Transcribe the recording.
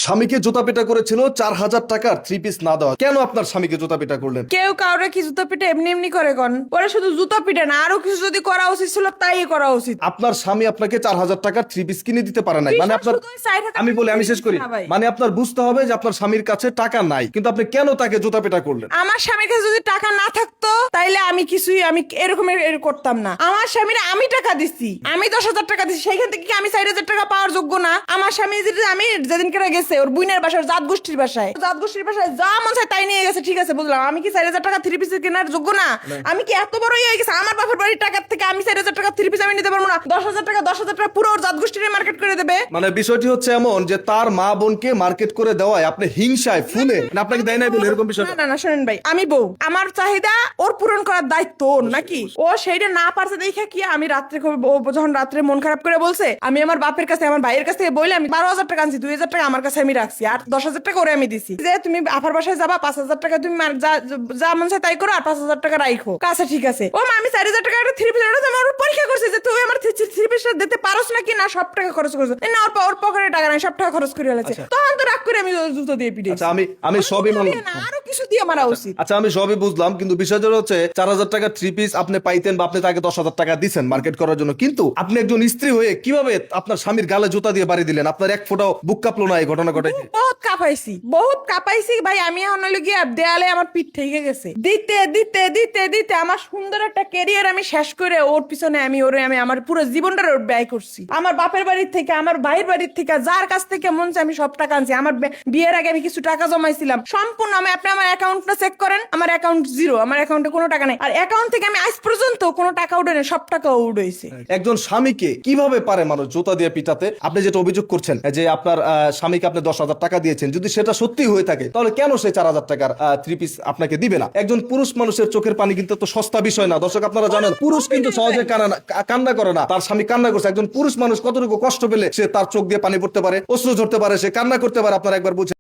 স্বামীকে জুতা পেটা করেছিল 4,000 টাকার 3 পিস না দেওয়া। কেন আপনার স্বামীকে জুতা পেটা করলেন? কেউ কাউরে কি জুতা পিটে এমনি এমনি করে কোন? ওরা শুধু জুতা পিটে না, আরো কিছু যদি করা উচিত ছিল তাই করা উচিত। আপনার স্বামী আপনাকে 4,000 টাকার 3 পিস কিনে দিতে পারে নাই, মানে আপনার আমি শেষ করি, মানে আপনার বুঝতে হবে যে আপনার স্বামীর কাছে টাকা নাই, কিন্তু আপনি কেন তাকে জুতা পেটা করলেন? আমার স্বামীর কাছে যদি টাকা না থাকতো তাইলে আমি এরকম করতাম না। আমার স্বামীর আমি টাকা দিচ্ছি, আমি 10,000 টাকা দিচ্ছি, সেইখান থেকে কি আমি 4,000 টাকা পাওয়ার যোগ্য না? আমার স্বামী আমি যেদিন করে গেছে ওর বুইনের বাসায়, জাত গোষ্ঠীর বাসায় যা মন চায় তাই নিয়ে গেছে, ঠিক আছে বুঝলাম। আমি কি 4,000 টাকা 3 পিস কেনার যোগ্য না? আমি কি এত বড় হয়ে গেছে? আমার বাপের বাড়ির টাকার থেকে আমি 4,000 টাকা 3 পিস আমি নিতে পারবো না? 10,000 টাকা পুরো ওর জাত গোষ্ঠীর মার্কেট করে দেবে। মানে বিষয়টি হচ্ছে এমন যে তার মা বোনকে মার্কেট করে দেওয়ায় আপনি হিংসায় ফুলে আপনাকে দেয় নাই বলে এরকম বিষয়। না শোনেন ভাই, আমি বউ, আমার চাহিদা ওর পূরণ করার দায়িত্ব ওর, নাকি? ও সেইটা না পারছে দেখে কি আমি রাত্রে যখন রাত্রে মন খারাপ করে বলছে, আমি আমার বাপের কাছে আমার ভাইয়ের কাছে বলে আমি 12,000 টাকা আনছি, 2,000 টাকা আমার কাছে আমি রাখছি, আর 10,000 টাকা করে আমি দিছি যে তুমি আফার বাসায় যাবা, 5,000 টাকা তুমি যা মন চায় তাই করো, আর 5,000 টাকা রাখো কাছে, ঠিক আছে? ও মা, আমি 4,000 টাকা একটা 3 পিস আমি ওর পরীক্ষা করছি যে তুই আমার 3 পিস দিতে পারোস নাকি না, সব টাকা খরচ করছো না, ওর পকেটে টাকা নাই, সব টাকা খরচ করে ফেলেছে। তখন তো রাগ করে আমি জুতো দিয়ে পিটে। আচ্ছা, আমি সবই মানলাম, আরো কিছু দিয়ে মারা উচিত। আচ্ছা আমি সবই বুঝলাম, কিন্তু বিষয়টা হচ্ছে 4,000 টাকা 3 পিস আপনি পাইতেন বা আপনি তাকে 10,000 টাকা দিচ্ছেন মার্কেট করার জন্য, কিন্তু আপনি একজন স্ত্রী হয়ে কিভাবে আপনার স্বামীর গালে জুতা দিয়ে বাড়ি দিলেন? আপনার এক ফোঁটাও বুক কাঁপলো না এই ঘটনা ঘটে? বহুত কাঁপাইছি ভাই। আমি এখন হলো গিয়ে দেয়ালে আমার পিঠ থেকে গেছে, দিতে দিতে দিতে দিতে আমার সুন্দর একটা ক্যারিয়ার আমি শেষ করে ওর পিছনে আমি আমার পুরো জীবনটা ওর ব্যয় করছি। আমার বাপের বাড়ির থেকে, আমার ভাইয়ের বাড়ির থেকে, যার কাছ থেকে মন চায় আমি সব টাকা আনছি। আমার বিয়ের আগে আমি কিছু টাকা জমাইছিলাম সম্পূর্ণ। আপনি আমার অ্যাকাউন্টটা চেক করেন, আমার অ্যাকাউন্ট জিরো, আমার অ্যাকাউন্টে কোনো টাকা নেই। আর অ্যাকাউন্ট থেকে আমি আজ পর্যন্ত কোনো টাকা উঠে নেই, সব টাকা উঠেছে। একজন স্বামীকে কিভাবে পারে মানুষ জুতা দিয়ে পিটাতে? আপনি যেটা অভিযোগ করছেন যে আপনার স্বামীকে আপনি 10,000 টাকা দিয়েছেন, যদি সেটা সত্যি হয়ে থাকে তাহলে কেন সে 4,000 টাকার 3 পিস আপনাকে দিবে না? একজন পুরুষ মানুষের চোখের পানি কিন্তু তো সস্তা বিষয় না। দর্শক আপনারা জানেন, পুরুষ কিন্তু সহজে কান্না করে না। তার স্বামী কান্না করছে, একজন পুরুষ মানুষ কতটুকু কষ্ট পেলে সে তার চোখ দিয়ে পানি পড়তে পারে, অশ্রু ঝরতে পারে, সে কান্না করতে পারে, আপনারা একবার বুঝে